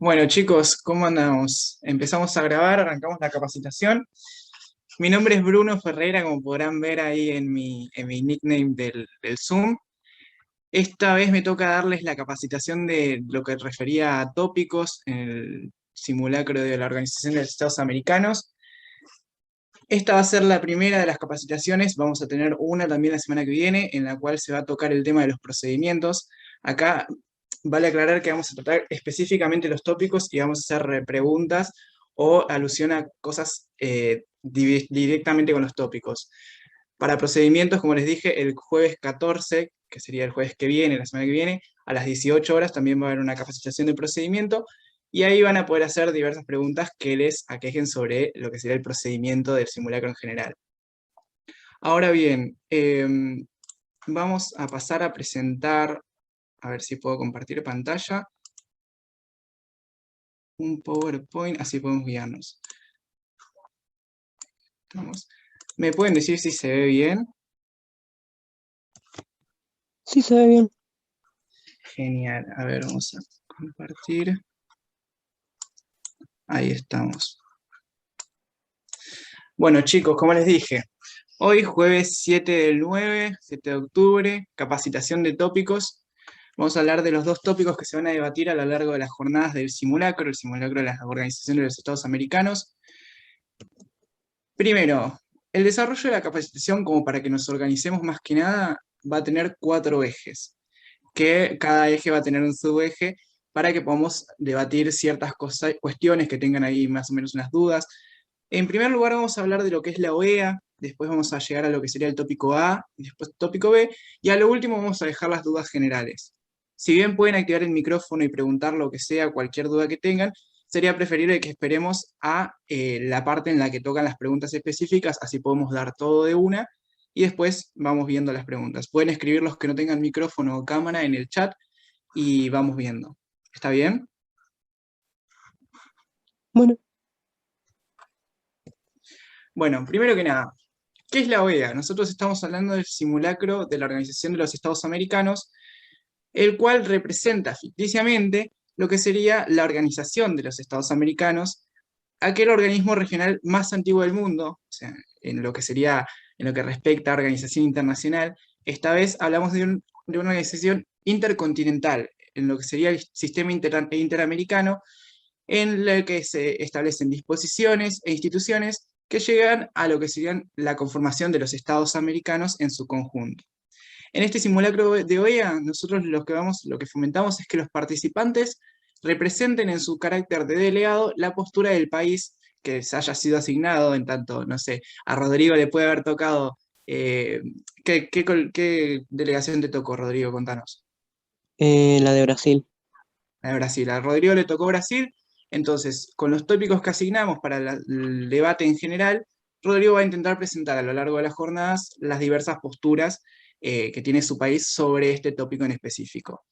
Bueno, chicos, ¿cómo andamos? Empezamos a grabar, arrancamos la capacitación. Mi nombre es Bruno Ferreira, como podrán ver ahí en mi nickname del Zoom. Esta vez me toca darles la capacitación de lo que refería a tópicos en el simulacro de la Organización de los Estados Americanos. Esta va a ser la primera de las capacitaciones, vamos a tener una también la semana que viene, en la cual se va a tocar el tema de los procedimientos. Acá vale aclarar que vamos a tratar específicamente los tópicos y vamos a hacer preguntas o alusión a cosas directamente con los tópicos. Para procedimientos, como les dije, el jueves 14, que sería el jueves que viene, la semana que viene, a las 18 horas también va a haber una capacitación de procedimiento y ahí van a poder hacer diversas preguntas que les aquejen sobre lo que sería el procedimiento del simulacro en general. Ahora bien, vamos a pasar a presentar, a ver si puedo compartir pantalla, un PowerPoint, así podemos guiarnos. ¿Me pueden decir si se ve bien? Sí, se ve bien. Genial, a ver, vamos a compartir. Ahí estamos. Bueno, chicos, como les dije, hoy jueves 7 del 9, 7 de octubre, capacitación de tópicos. Vamos a hablar de los dos tópicos que se van a debatir a lo largo de las jornadas del simulacro, el simulacro de la Organización de los Estados Americanos. Primero, el desarrollo de la capacitación, como para que nos organicemos más que nada, va a tener 4 ejes, que cada eje va a tener un subeje para que podamos debatir ciertas cuestiones que tengan ahí más o menos unas dudas. En primer lugar vamos a hablar de lo que es la OEA, después vamos a llegar a lo que sería el tópico A, y después tópico B, y a lo último vamos a dejar las dudas generales. Si bien pueden activar el micrófono y preguntar lo que sea, cualquier duda que tengan, sería preferible que esperemos a la parte en la que tocan las preguntas específicas, así podemos dar todo de una, y después vamos viendo las preguntas. Pueden escribir los que no tengan micrófono o cámara en el chat, y vamos viendo. ¿Está bien? Bueno, Bueno, primero que nada, ¿qué es la OEA? Nosotros estamos hablando del simulacro de la Organización de los Estados Americanos, el cual representa ficticiamente lo que sería la Organización de los Estados Americanos, aquel organismo regional más antiguo del mundo, o sea, en lo que sería, en lo que respecta a organización internacional. Esta vez hablamos de una organización intercontinental, en lo que sería el sistema interamericano, en el que se establecen disposiciones e instituciones que llegan a lo que serían la conformación de los Estados americanos en su conjunto. En este simulacro de OEA, nosotros lo que fomentamos es que los participantes representen en su carácter de delegado la postura del país que les haya sido asignado, en tanto, no sé, a Rodrigo le puede haber tocado, ¿qué delegación te tocó, Rodrigo? Contanos. la de Brasil. A Brasil. A Rodrigo le tocó Brasil, entonces, con los tópicos que asignamos para el debate en general, Rodrigo va a intentar presentar a lo largo de las jornadas las diversas posturas que tiene su país sobre este tópico en específico.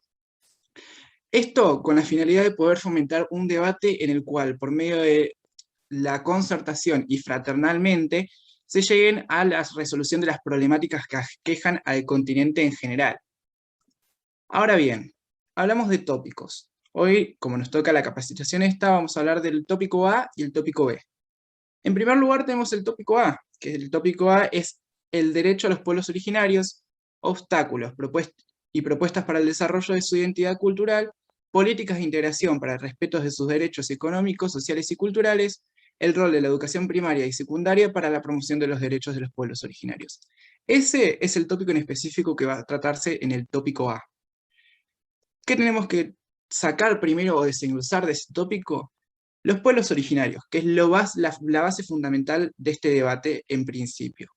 Esto con la finalidad de poder fomentar un debate en el cual, por medio de la concertación y fraternalmente, se lleguen a la resolución de las problemáticas que aquejan al continente en general. Ahora bien, hablamos de tópicos. Hoy, como nos toca la capacitación esta, vamos a hablar del tópico A y el tópico B. En primer lugar tenemos el tópico A, que el tópico A es el derecho a los pueblos originarios, obstáculos y propuestas para el desarrollo de su identidad cultural, políticas de integración para el respeto de sus derechos económicos, sociales y culturales, el rol de la educación primaria y secundaria para la promoción de los derechos de los pueblos originarios. Ese es el tópico en específico que va a tratarse en el tópico A. ¿Qué tenemos que sacar primero o desenglosar de ese tópico? Los pueblos originarios, que es la base fundamental de este debate en principio.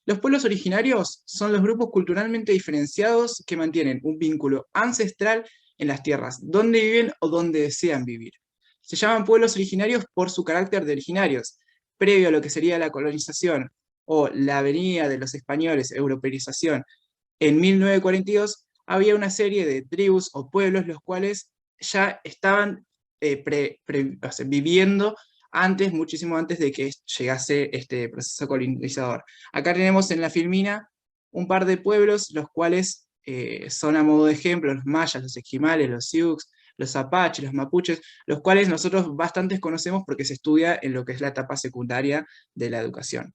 Los pueblos originarios son los grupos culturalmente diferenciados que mantienen un vínculo ancestral en las tierras donde viven o donde desean vivir. Se llaman pueblos originarios por su carácter de originarios, previo a lo que sería la colonización o la venida de los españoles, europeización, en 1942, había una serie de tribus o pueblos los cuales ya estaban o sea, viviendo antes, muchísimo antes de que llegase este proceso colonizador. Acá tenemos en la filmina un par de pueblos, los cuales son a modo de ejemplo los mayas, los esquimales, los sioux, los apaches, los mapuches, los cuales nosotros bastantes conocemos porque se estudia en lo que es la etapa secundaria de la educación.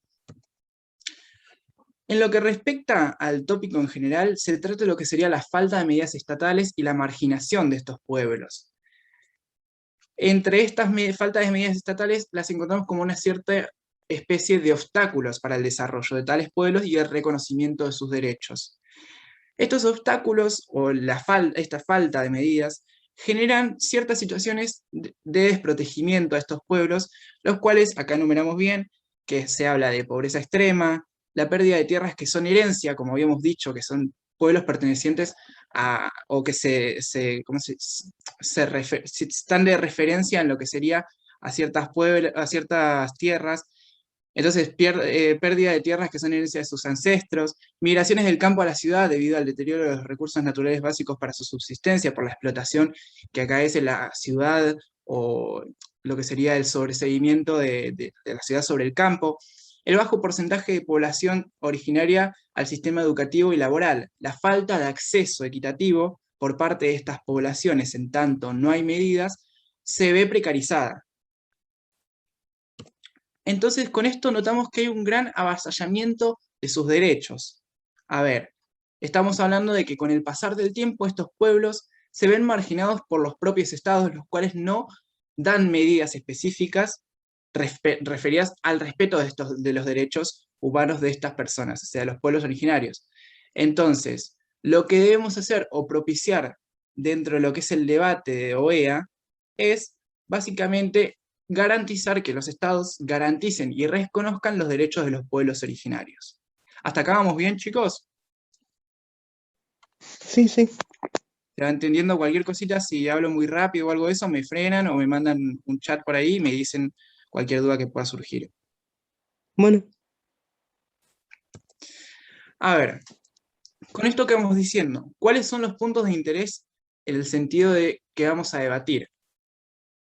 En lo que respecta al tópico en general, se trata de lo que sería la falta de medidas estatales y la marginación de estos pueblos. Entre estas faltas de medidas estatales las encontramos como una cierta especie de obstáculos para el desarrollo de tales pueblos y el reconocimiento de sus derechos. Estos obstáculos o esta falta de medidas generan ciertas situaciones de desprotegimiento a estos pueblos, los cuales acá enumeramos bien, que se habla de pobreza extrema, la pérdida de tierras que son herencia, como habíamos dicho, que son pueblos pertenecientes a, o que están de referencia en lo que sería a a ciertas tierras. Entonces, pérdida de tierras que son herencia de sus ancestros, migraciones del campo a la ciudad debido al deterioro de los recursos naturales básicos para su subsistencia, por la explotación que acaece en la ciudad, o lo que sería el sobreseimiento de la ciudad sobre el campo, el bajo porcentaje de población originaria al sistema educativo y laboral, la falta de acceso equitativo por parte de estas poblaciones, en tanto no hay medidas, se ve precarizada. Entonces, con esto notamos que hay un gran avasallamiento de sus derechos. A ver, estamos hablando de que con el pasar del tiempo estos pueblos se ven marginados por los propios estados, los cuales no dan medidas específicas referidas al respeto de los derechos humanos de estas personas, o sea, de los pueblos originarios. Entonces, lo que debemos hacer o propiciar dentro de lo que es el debate de OEA es básicamente garantizar que los estados garanticen y reconozcan los derechos de los pueblos originarios. ¿Hasta acá vamos bien, chicos? Sí, sí. ¿Se va entendiendo cualquier cosita? Si hablo muy rápido o algo de eso, me frenan o me mandan un chat por ahí y me dicen cualquier duda que pueda surgir. Bueno, A ver, con esto que vamos diciendo, ¿cuáles son los puntos de interés en el sentido de que vamos a debatir?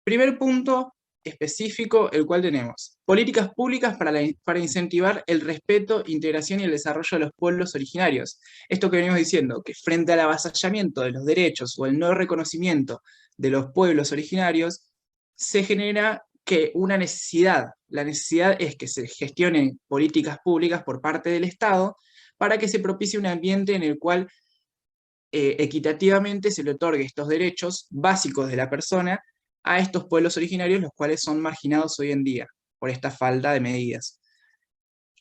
Primer punto específico, el cual tenemos: políticas públicas para incentivar el respeto, integración y el desarrollo de los pueblos originarios. Esto que venimos diciendo, que frente al avasallamiento de los derechos o el no reconocimiento de los pueblos originarios, se genera que una necesidad. La necesidad es que se gestionen políticas públicas por parte del Estado para que se propicie un ambiente en el cual equitativamente se le otorgue estos derechos básicos de la persona a estos pueblos originarios, los cuales son marginados hoy en día por esta falta de medidas.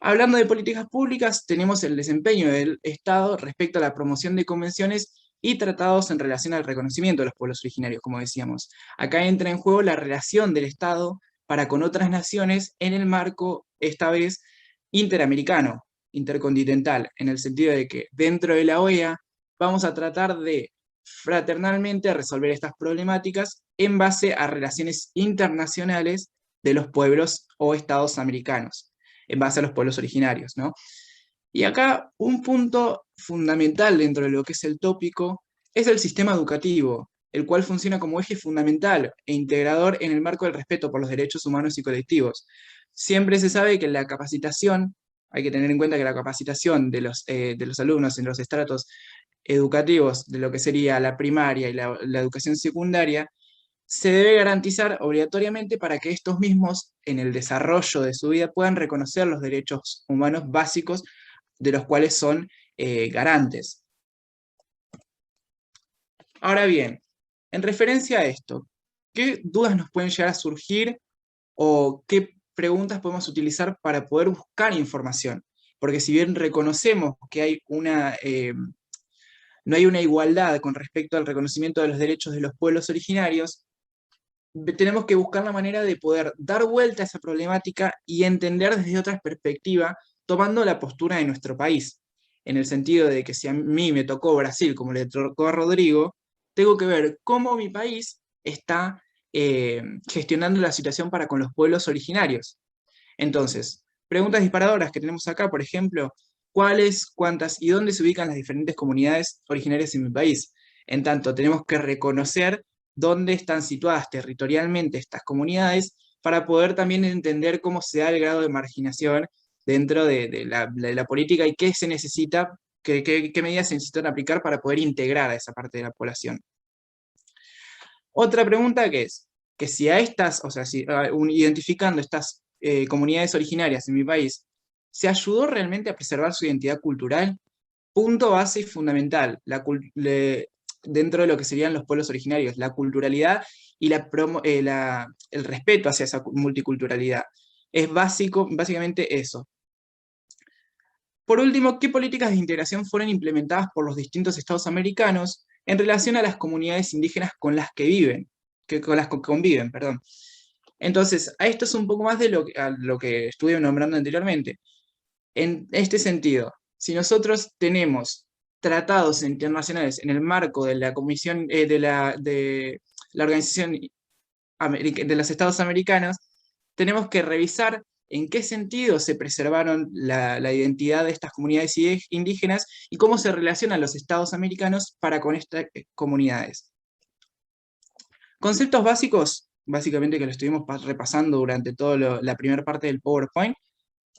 Hablando de políticas públicas, tenemos el desempeño del Estado respecto a la promoción de convenciones y tratados en relación al reconocimiento de los pueblos originarios, como decíamos. Acá entra en juego la relación del Estado para con otras naciones en el marco, esta vez, interamericano, intercontinental, en el sentido de que dentro de la OEA vamos a tratar de fraternalmente resolver estas problemáticas en base a relaciones internacionales de los pueblos o estados americanos, en base a los pueblos originarios, ¿no? Y acá un punto fundamental dentro de lo que es el tópico es el sistema educativo, el cual funciona como eje fundamental e integrador en el marco del respeto por los derechos humanos y colectivos. Siempre se sabe que la capacitación, hay que tener en cuenta que la capacitación de los alumnos en los estratos educativos de lo que sería la primaria y la educación secundaria, se debe garantizar obligatoriamente para que estos mismos, en el desarrollo de su vida, puedan reconocer los derechos humanos básicos de los cuales son garantes. Ahora bien, en referencia a esto, ¿qué dudas nos pueden llegar a surgir o qué preguntas podemos utilizar para poder buscar información? Porque si bien reconocemos que hay no hay una igualdad con respecto al reconocimiento de los derechos de los pueblos originarios, tenemos que buscar la manera de poder dar vuelta a esa problemática y entender desde otra perspectiva, tomando la postura de nuestro país, en el sentido de que si a mí me tocó Brasil como le tocó a Rodrigo, tengo que ver cómo mi país está gestionando la situación para con los pueblos originarios. Entonces, preguntas disparadoras que tenemos acá, por ejemplo: ¿cuáles, cuántas y dónde se ubican las diferentes comunidades originarias en mi país? En tanto, tenemos que reconocer dónde están situadas territorialmente estas comunidades para poder también entender cómo se da el grado de marginación dentro de la política y qué se necesita, qué medidas se necesitan aplicar para poder integrar a esa parte de la población. Otra pregunta que es, que si a estas, o sea, si, identificando estas comunidades originarias en mi país, ¿se ayudó realmente a preservar su identidad cultural? Punto base y fundamental, dentro de lo que serían los pueblos originarios, la culturalidad y el respeto hacia esa multiculturalidad. Es básicamente eso. Por último, ¿qué políticas de integración fueron implementadas por los distintos estados americanos en relación a las comunidades indígenas con las que viven, con las que conviven, perdón? Entonces, a esto es un poco más de a lo que estuve nombrando anteriormente. En este sentido, si nosotros tenemos tratados internacionales en el marco de la Comisión de la Organización de los Estados Americanos, tenemos que revisar en qué sentido se preservaron la identidad de estas comunidades indígenas y cómo se relacionan los Estados americanos para con estas comunidades. Conceptos básicos, básicamente que lo estuvimos repasando durante toda la primera parte del PowerPoint.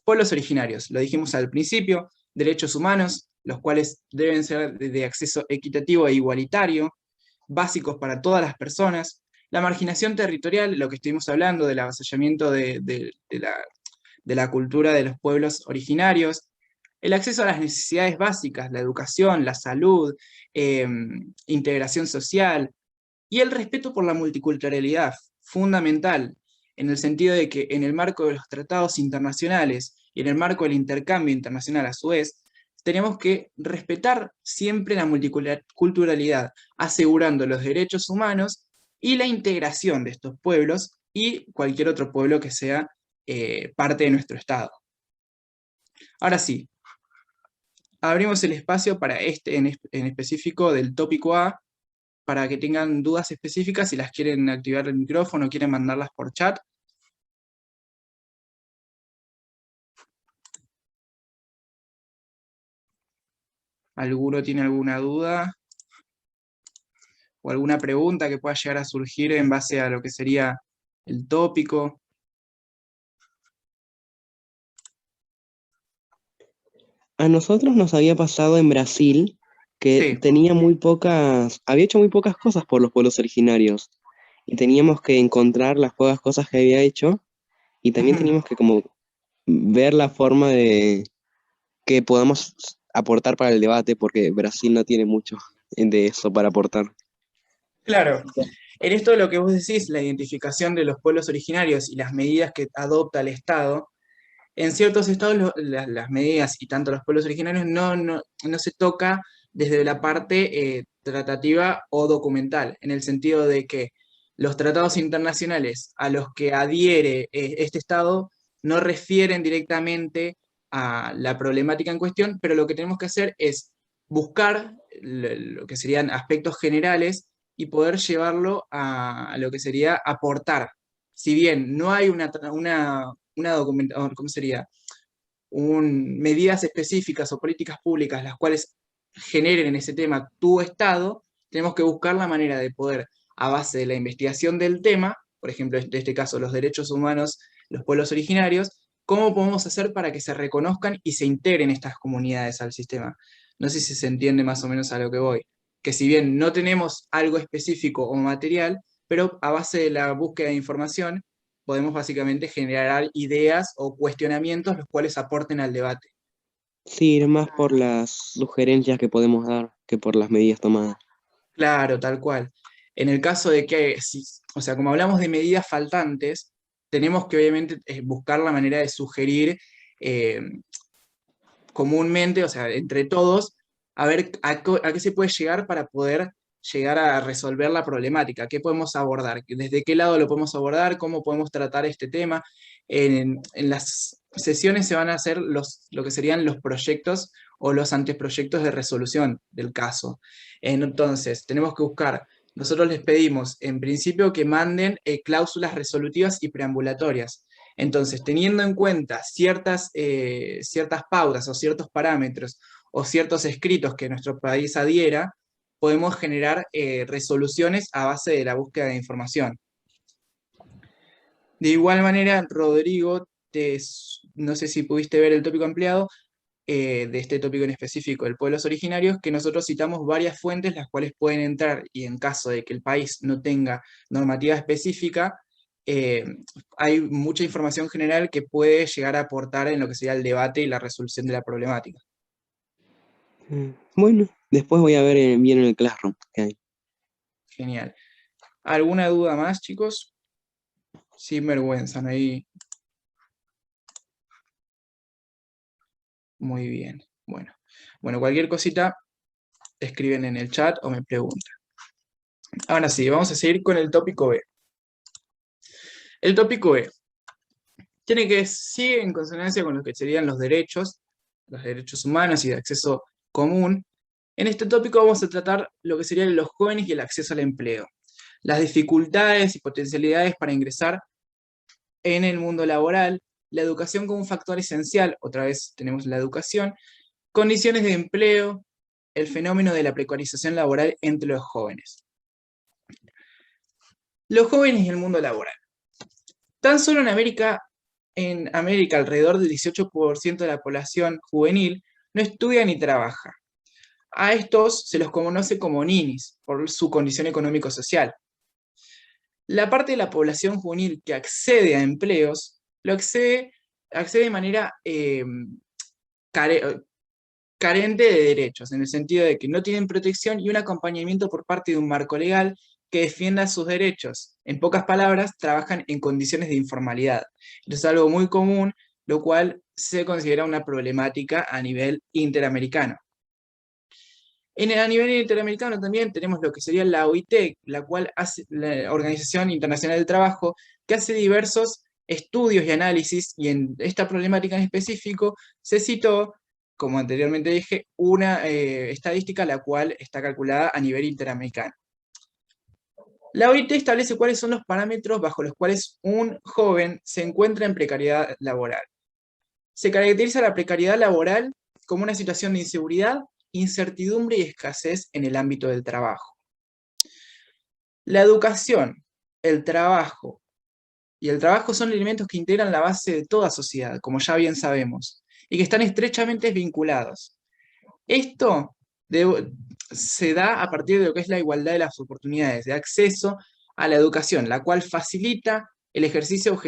Pueblos originarios, lo dijimos al principio, derechos humanos, los cuales deben ser de acceso equitativo e igualitario, básicos para todas las personas, la marginación territorial, lo que estuvimos hablando del avasallamiento de la cultura de los pueblos originarios, el acceso a las necesidades básicas, la educación, la salud, integración social, y el respeto por la multiculturalidad, fundamental, en el sentido de que en el marco de los tratados internacionales y en el marco del intercambio internacional a su vez, tenemos que respetar siempre la multiculturalidad, asegurando los derechos humanos y la integración de estos pueblos y cualquier otro pueblo que sea parte de nuestro Estado. Ahora sí, abrimos el espacio para en específico del tópico A, para que tengan dudas específicas, si las quieren activar el micrófono, quieren mandarlas por chat. ¿Alguno tiene alguna duda? ¿O alguna pregunta que pueda llegar a surgir en base a lo que sería el tópico? A nosotros nos había pasado en Brasil que Sí. había hecho muy pocas cosas por los pueblos originarios y teníamos que encontrar las pocas cosas que había hecho y también Ujú. teníamos que como ver la forma de que podamos aportar para el debate porque Brasil no tiene mucho de eso para aportar. Claro. En esto de lo que vos decís, la identificación de los pueblos originarios y las medidas que adopta el Estado, en ciertos estados las medidas y tanto los pueblos originarios no se toca desde la parte tratativa o documental, en el sentido de que los tratados internacionales a los que adhiere este estado no refieren directamente a la problemática en cuestión, pero lo que tenemos que hacer es buscar lo que serían aspectos generales y poder llevarlo a lo que sería aportar. Si bien no hay una documentación, ¿cómo sería? Medidas específicas o políticas públicas las cuales generen en ese tema tu Estado, tenemos que buscar la manera de poder, a base de la investigación del tema, por ejemplo, en este caso los derechos humanos, los pueblos originarios, cómo podemos hacer para que se reconozcan y se integren estas comunidades al sistema. No sé si se entiende más o menos a lo que voy. Que si bien no tenemos algo específico o material, pero a base de la búsqueda de información, podemos básicamente generar ideas o cuestionamientos los cuales aporten al debate. Sí, ir más por las sugerencias que podemos dar que por las medidas tomadas. Claro, tal cual. En el caso de que, o sea, como hablamos de medidas faltantes, tenemos que obviamente buscar la manera de sugerir eh, comúnmente, o sea, entre todos, a ver a qué se puede llegar para poder llegar a resolver la problemática, qué podemos abordar, desde qué lado lo podemos abordar, cómo podemos tratar este tema. En las sesiones se van a hacer lo que serían los proyectos o los anteproyectos de resolución del caso. Entonces, tenemos que buscar, nosotros les pedimos en principio que manden cláusulas resolutivas y preambulatorias. Entonces, teniendo en cuenta ciertas pautas o ciertos parámetros o ciertos escritos que nuestro país adhiera, podemos generar resoluciones a base de la búsqueda de información. De igual manera, Rodrigo, no sé si pudiste ver el tópico ampliado, de este tópico en específico del pueblos originarios, que nosotros citamos varias fuentes, las cuales pueden entrar, y en caso de que el país no tenga normativa específica, eh, hay mucha información general que puede llegar a aportar en lo que sería el debate y la resolución de la problemática. Bueno, después voy a ver bien en el Classroom qué hay. Genial. ¿Alguna duda más, chicos? Sin vergüenza, no hay... Muy bien. Bueno, cualquier cosita escriben en el chat o me preguntan. Ahora sí, vamos a seguir con el tópico B. El tópico B sigue en consonancia con lo que serían los derechos humanos y de acceso común. En este tópico vamos a tratar lo que serían los jóvenes y el acceso al empleo, las dificultades y potencialidades para ingresar en el mundo laboral, la educación como un factor esencial, otra vez tenemos la educación, condiciones de empleo, el fenómeno de la precarización laboral entre los jóvenes. Los jóvenes y el mundo laboral. Tan solo en América alrededor del 18% de la población juvenil no estudia ni trabaja. A estos se los conoce como ninis, por su condición económico-social. La parte de la población juvenil que accede a empleos, accede de manera carente de derechos, en el sentido de que no tienen protección y un acompañamiento por parte de un marco legal que defienda sus derechos. En pocas palabras, trabajan en condiciones de informalidad. Esto es algo muy común, lo cual se considera una problemática a nivel interamericano. A nivel interamericano también tenemos lo que sería la OIT, la cual hace la Organización Internacional del Trabajo, que hace diversos estudios y análisis, y en esta problemática en específico se citó, como anteriormente dije, una estadística la cual está calculada a nivel interamericano. La OIT establece cuáles son los parámetros bajo los cuales un joven se encuentra en precariedad laboral. Se caracteriza la precariedad laboral como una situación de inseguridad, incertidumbre y escasez en el ámbito del trabajo. La educación, el trabajo y el trabajo son elementos que integran la base de toda sociedad, como ya bien sabemos, y que están estrechamente vinculados. Esto se da a partir de lo que es la igualdad de las oportunidades de acceso a la educación, la cual facilita el ejercicio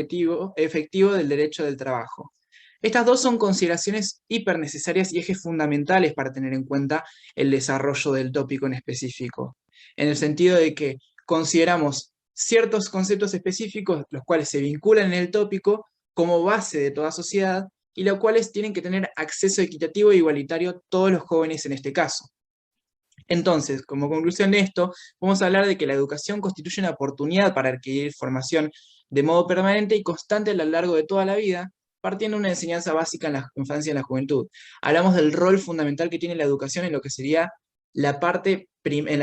efectivo del derecho del trabajo. Estas dos son consideraciones hipernecesarias y ejes fundamentales para tener en cuenta el desarrollo del tópico en específico, en el sentido de que consideramos ciertos conceptos específicos, los cuales se vinculan en el tópico como base de toda sociedad, y los cuales tienen que tener acceso equitativo e igualitario todos los jóvenes en este caso. Entonces, como conclusión de esto, vamos a hablar de que la educación constituye una oportunidad para adquirir formación de modo permanente y constante a lo largo de toda la vida, partiendo de una enseñanza básica en la infancia y en la juventud. Hablamos del rol fundamental que tiene la educación en lo que sería en la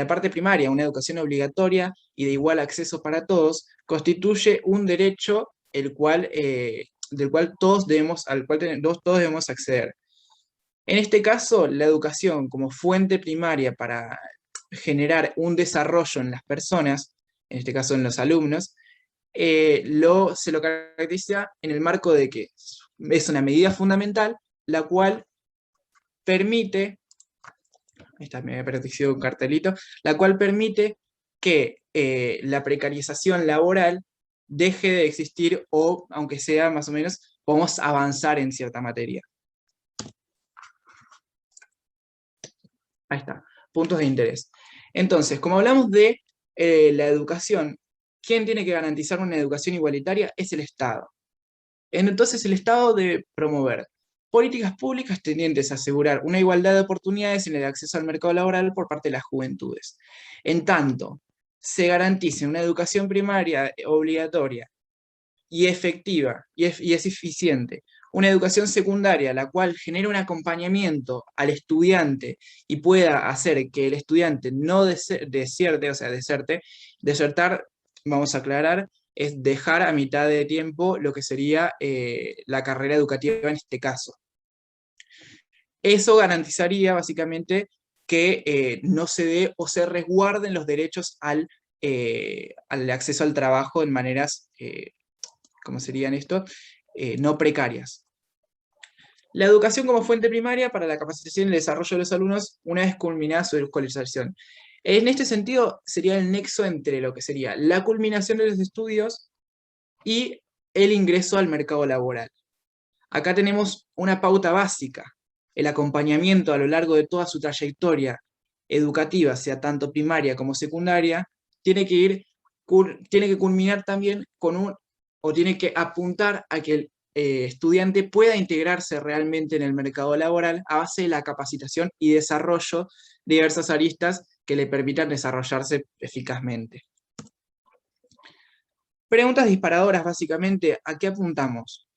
parte primaria, una educación obligatoria y de igual acceso para todos, constituye un derecho del cual todos debemos acceder. En este caso, la educación como fuente primaria para generar un desarrollo en las personas, en este caso en los alumnos, se lo caracteriza en el marco de que es una medida fundamental, la cual permite, esta me apareció un cartelito, la cual permite que la precarización laboral deje de existir o, aunque sea más o menos, podemos avanzar en cierta materia. Ahí está, puntos de interés. Entonces, como hablamos de la educación, ¿quién tiene que garantizar una educación igualitaria? Es el Estado. Entonces, el Estado debe promover políticas públicas tendientes a asegurar una igualdad de oportunidades en el acceso al mercado laboral por parte de las juventudes. En tanto, se garantice una educación primaria obligatoria y efectiva, y es eficiente, una educación secundaria, la cual genere un acompañamiento al estudiante y pueda hacer que el estudiante no deserte, o sea, desertar, vamos a aclarar, es dejar a mitad de tiempo lo que sería la carrera educativa en este caso. Eso garantizaría básicamente que no se dé o se resguarden los derechos al acceso al trabajo en maneras, ¿cómo serían esto? No precarias. La educación como fuente primaria para la capacitación y el desarrollo de los alumnos una vez culminada su escolarización. En este sentido, sería el nexo entre lo que sería la culminación de los estudios y el ingreso al mercado laboral. Acá tenemos una pauta básica, el acompañamiento a lo largo de toda su trayectoria educativa, sea tanto primaria como secundaria, tiene que tiene que culminar también o tiene que apuntar a que el estudiante pueda integrarse realmente en el mercado laboral a base de la capacitación y desarrollo de diversas aristas que le permitan desarrollarse eficazmente. Preguntas disparadoras, básicamente, ¿a qué apuntamos?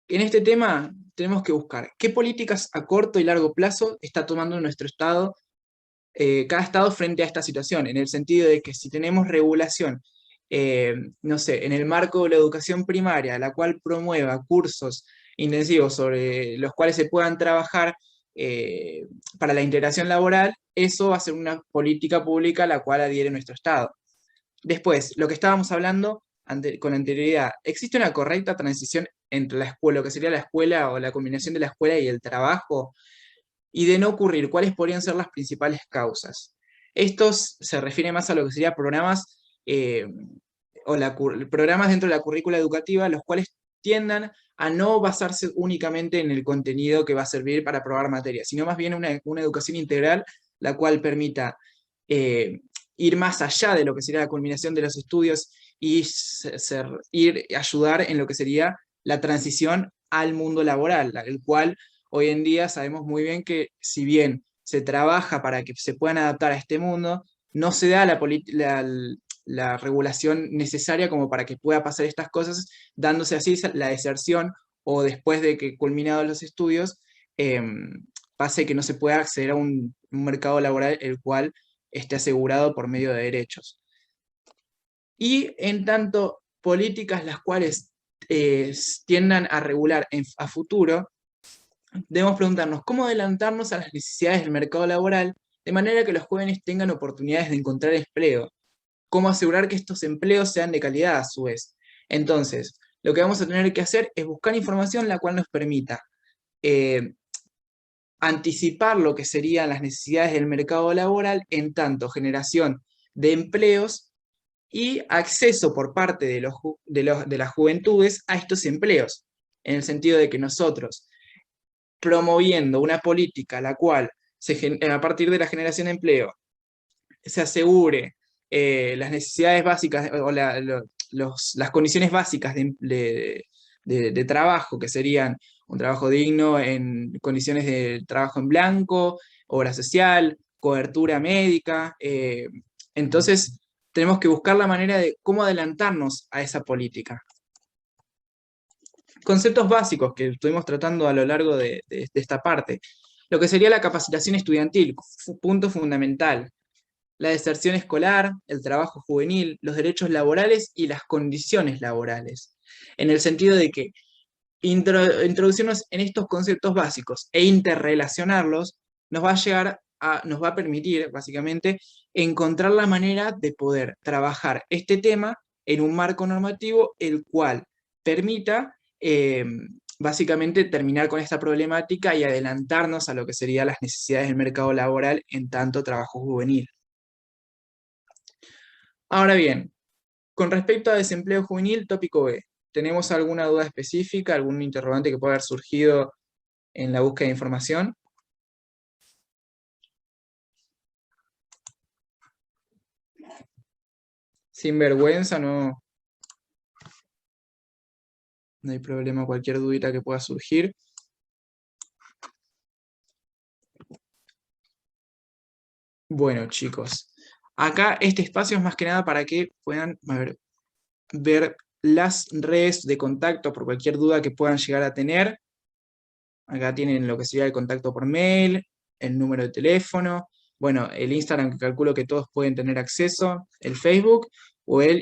En este tema tenemos que buscar qué políticas a corto y largo plazo está tomando nuestro Estado, cada Estado frente a esta situación, en el sentido de que si tenemos regulación, no sé, en el marco de la educación primaria, la cual promueva cursos intensivos sobre los cuales se puedan trabajar para la integración laboral, eso va a ser una política pública a la cual adhiere nuestro Estado. Después, lo que estábamos hablando con anterioridad, ¿existe una correcta transición entre la escuela, lo que sería la escuela o la combinación de la escuela y el trabajo? Y de no ocurrir, ¿cuáles podrían ser las principales causas? Estos se refiere más a lo que serían programas programas dentro de la currícula educativa, los cuales tiendan a no basarse únicamente en el contenido que va a servir para aprobar materias, sino más bien una educación integral, la cual permita eh, ir más allá de lo que sería la culminación de los estudios y ayudar en lo que sería la transición al mundo laboral, el cual hoy en día sabemos muy bien que si bien se trabaja para que se puedan adaptar a este mundo, no se da la regulación necesaria como para que pueda pasar estas cosas, dándose así la deserción o después de que culminados los estudios, eh, pase que no se pueda acceder a un mercado laboral el cual esté asegurado por medio de derechos. Y en tanto políticas las cuales tiendan a regular a futuro, debemos preguntarnos cómo adelantarnos a las necesidades del mercado laboral de manera que los jóvenes tengan oportunidades de encontrar empleo, cómo asegurar que estos empleos sean de calidad a su vez. Entonces, lo que vamos a tener que hacer es buscar información la cual nos permita eh, anticipar lo que serían las necesidades del mercado laboral en tanto generación de empleos y acceso por parte de las juventudes a estos empleos, en el sentido de que nosotros, promoviendo una política la cual a partir de la generación de empleo se asegure las necesidades básicas o las condiciones básicas de trabajo, que serían un trabajo digno en condiciones de trabajo en blanco, obra social, cobertura médica. Entonces, tenemos que buscar la manera de cómo adelantarnos a esa política. Conceptos básicos que estuvimos tratando a lo largo de esta parte. Lo que sería la capacitación estudiantil, punto fundamental. La deserción escolar, el trabajo juvenil, los derechos laborales y las condiciones laborales. En el sentido de que introducirnos en estos conceptos básicos e interrelacionarlos nos nos va a permitir, básicamente, encontrar la manera de poder trabajar este tema en un marco normativo el cual permita, básicamente, terminar con esta problemática y adelantarnos a lo que serían las necesidades del mercado laboral en tanto trabajo juvenil. Ahora bien, con respecto a desempleo juvenil, tópico B, ¿tenemos alguna duda específica, algún interrogante que pueda haber surgido en la búsqueda de información? Sin vergüenza, no hay problema, cualquier dudita que pueda surgir. Bueno, chicos, acá este espacio es más que nada para que puedan ver las redes de contacto por cualquier duda que puedan llegar a tener. Acá tienen lo que sería el contacto por mail, el número de teléfono, bueno, el Instagram que calculo que todos pueden tener acceso, el Facebook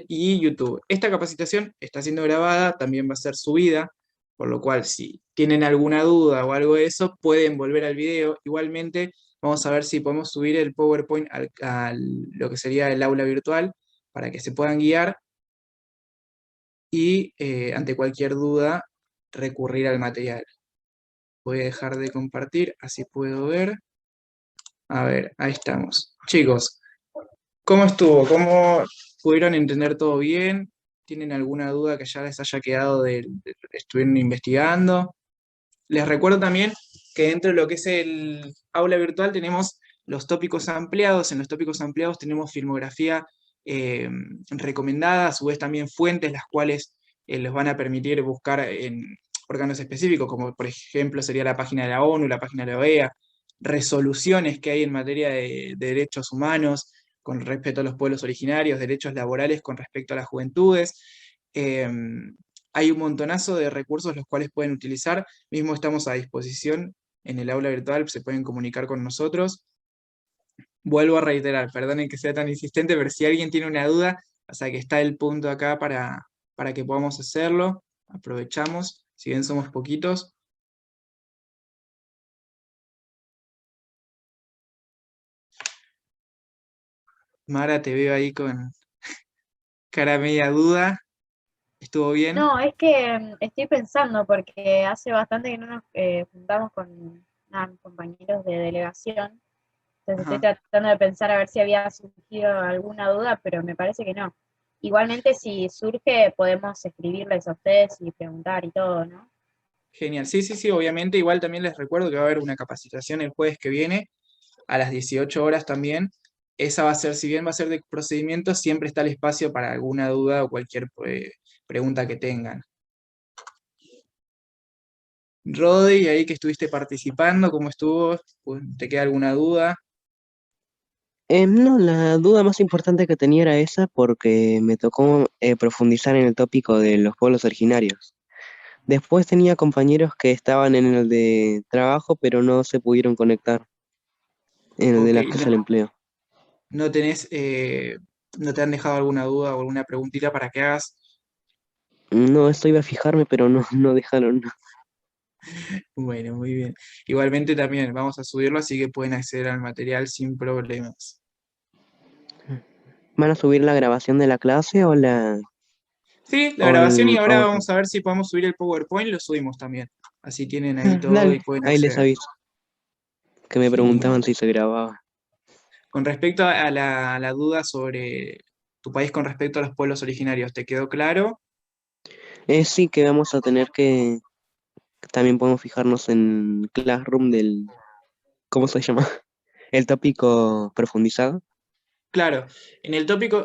y YouTube. Esta capacitación está siendo grabada, también va a ser subida, por lo cual si tienen alguna duda o algo de eso, pueden volver al video. Igualmente, vamos a ver si podemos subir el PowerPoint a lo que sería el aula virtual para que se puedan guiar y ante cualquier duda recurrir al material. Voy a dejar de compartir, así puedo ver. A ver, ahí estamos. Chicos, ¿cómo estuvo? ¿Cómo pudieron entender todo bien? ¿Tienen alguna duda que ya les haya quedado de lo que estuvieron investigando? Les recuerdo también que dentro de lo que es el aula virtual tenemos los tópicos ampliados. En los tópicos ampliados tenemos filmografía eh, recomendada, a su vez también fuentes, las cuales les van a permitir buscar en órganos específicos, como por ejemplo sería la página de la ONU, la página de la OEA, resoluciones que hay en materia de derechos humanos con respecto a los pueblos originarios, derechos laborales con respecto a las juventudes. Eh, Hay un montonazo de recursos los cuales pueden utilizar. Mismo estamos a disposición en el aula virtual, se pueden comunicar con nosotros. Vuelvo a reiterar, perdonen que sea tan insistente, pero si alguien tiene una duda, o sea que está el punto acá para que podamos hacerlo. Aprovechamos, si bien somos poquitos. Mara, te veo ahí con cara media duda. ¿Estuvo bien? No, es que estoy pensando porque hace bastante que no nos juntamos con mis compañeros de delegación, entonces estoy Ajá. tratando de pensar a ver si había surgido alguna duda, pero me parece que no. Igualmente, si surge, podemos escribirles a ustedes y preguntar y todo, ¿no? Genial. Sí, sí, sí, obviamente. Igual también les recuerdo que va a haber una capacitación el jueves que viene a las 18 horas también. Esa va a ser, si bien va a ser de procedimiento, siempre está el espacio para alguna duda o cualquier pregunta que tengan. Rodi, ahí que estuviste participando, ¿cómo estuvo? ¿Te queda alguna duda? No, la duda más importante que tenía era esa porque me tocó profundizar en el tópico de los pueblos originarios. Después tenía compañeros que estaban en el de trabajo, pero no se pudieron conectar en el Ok, del acceso al empleo. no tenés, no te han dejado alguna duda o alguna preguntita para que hagas. No, esto iba a fijarme, pero no, no dejaron. Bueno, muy bien. Igualmente también vamos a subirlo, así que pueden acceder al material sin problemas. ¿Van a subir la grabación de la clase Sí, la o grabación y el ahora vamos PowerPoint? a ver si podemos subir el PowerPoint, lo subimos también. Así tienen ahí Ah, todo y dale, pueden ahí les acceder. aviso, que me Genial. preguntaban si se grababa. Con respecto a la duda sobre tu país con respecto a los pueblos originarios, ¿te quedó claro? Sí que vamos a tener que, también podemos fijarnos en Classroom del, ¿cómo se llama? El tópico profundizado, Claro, en el tópico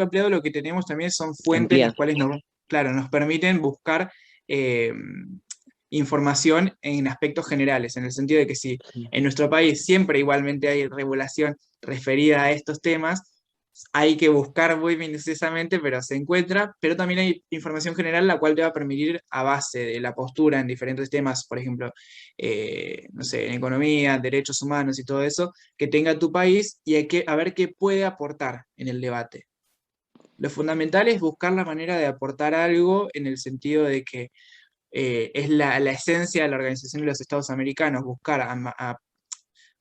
ampliado lo que tenemos también son fuentes las ampliado. cuales claro, nos permiten buscar eh, información en aspectos generales, en el sentido de que si Sí, en nuestro país siempre igualmente hay regulación referida a estos temas, hay que buscar muy minuciosamente, pero se encuentra, pero también hay información general la cual te va a permitir a base de la postura en diferentes temas, por ejemplo, no sé, en economía, derechos humanos y todo eso, que tenga tu país y hay que a ver qué puede aportar en el debate. Lo fundamental es buscar la manera de aportar algo en el sentido de que es la esencia de la Organización de los Estados Americanos, buscar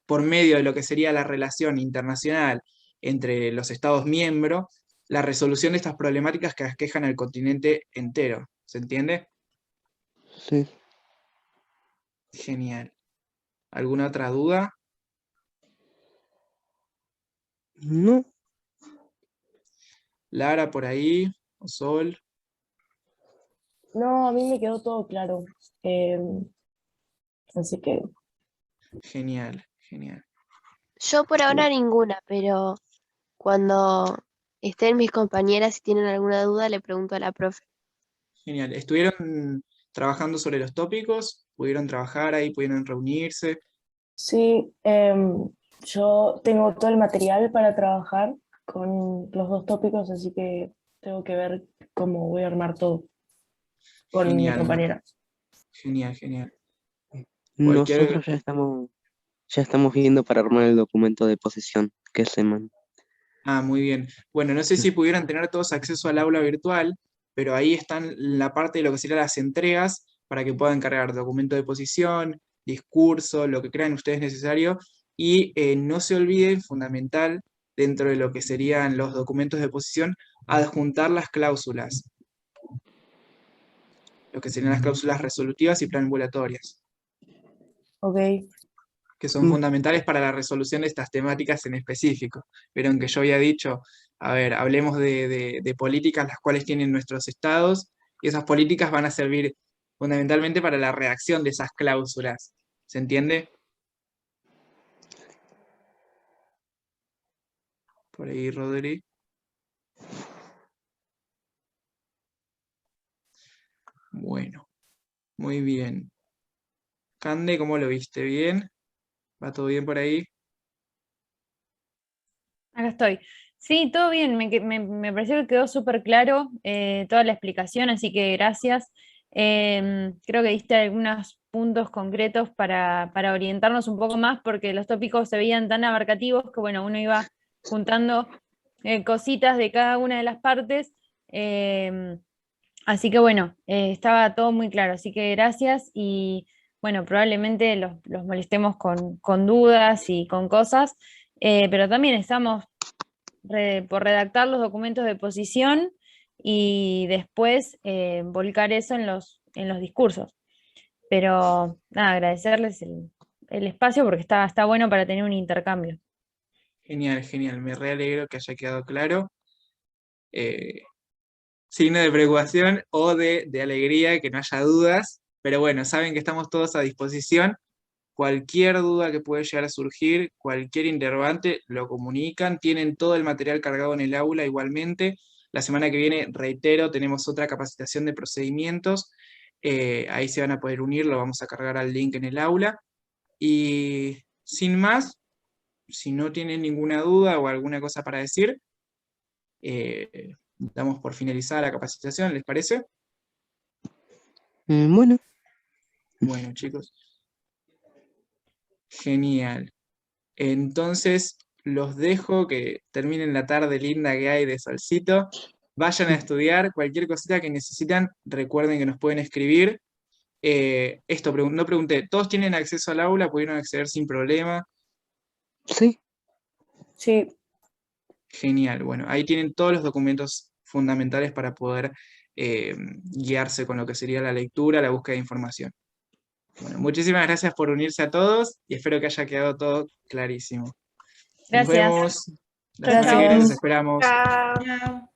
por medio de lo que sería la relación internacional entre los Estados miembros, la resolución de estas problemáticas que aquejan al continente entero. ¿Se entiende? sí. Genial. ¿Alguna otra duda? No, Lara por ahí, o Sol. No, a mí me quedó todo claro. Eh, Así que Genial, genial. Yo por ahora ninguna, pero cuando estén mis compañeras y tienen alguna duda, le pregunto a la profe. Genial. ¿Estuvieron trabajando sobre los tópicos? ¿Pudieron trabajar ahí? ¿Pudieron reunirse? sí, yo tengo todo el material para trabajar con los dos tópicos, así que tengo que ver cómo voy a armar todo con mi Genial, compañera. genial, genial. Cualquier... nosotros ya estamos viendo para armar el documento de posesión que se manda. Ah, muy bien. Bueno, no sé si pudieran tener todos acceso al aula virtual, pero ahí están la parte de lo que serían las entregas para que puedan cargar documento de posición, discurso, lo que crean ustedes necesario. Y no se olviden, fundamental, dentro de lo que serían los documentos de posición, adjuntar las cláusulas, lo que serían las cláusulas resolutivas y preambulatorias. Ok. que son fundamentales para la resolución de estas temáticas en específico. Vieron que yo había dicho, a ver, hablemos de políticas las cuales tienen nuestros estados, y esas políticas van a servir fundamentalmente para la redacción de esas cláusulas. ¿Se entiende? Por ahí, Rodri. Bueno, muy bien. Cande, ¿cómo lo viste? ¿Bien? ¿Va todo bien por ahí? Acá estoy. Sí, todo bien, me pareció que quedó súper claro toda la explicación, así que gracias. Creo que diste algunos puntos concretos para orientarnos un poco más, porque los tópicos se veían tan abarcativos que, bueno, uno iba juntando cositas de cada una de las partes. Así que, bueno, estaba todo muy claro, así que gracias y, bueno, probablemente los molestemos con dudas y con cosas, pero también estamos por redactar los documentos de posición y después volcar eso en los discursos. Pero nada, agradecerles el espacio porque está bueno para tener un intercambio. Genial, genial. Me re alegro que haya quedado claro. Signo de preocupación o de alegría, que no haya dudas. Pero bueno, saben que estamos todos a disposición. Cualquier duda que pueda llegar a surgir, cualquier interrogante, lo comunican. Tienen todo el material cargado en el aula igualmente. La semana que viene, reitero, tenemos otra capacitación de procedimientos. Ahí se van a poder unir, lo vamos a cargar al link en el aula. Y sin más, si no tienen ninguna duda o alguna cosa para decir, damos por finalizada la capacitación, ¿les parece? Bueno, Bueno, chicos. Genial. Entonces, los dejo, que terminen la tarde linda que hay de solcito. Vayan a estudiar, cualquier cosita que necesitan, recuerden que nos pueden escribir. No pregunté, ¿todos tienen acceso al aula? ¿Pudieron acceder sin problema? sí. Sí, Genial, bueno, ahí tienen todos los documentos fundamentales para poder guiarse con lo que sería la lectura, la búsqueda de información. Bueno, muchísimas gracias por unirse a todos y espero que haya quedado todo clarísimo. Nos Gracias. vemos. La Chau, semana que viene chau. los esperamos. Chao. Chao.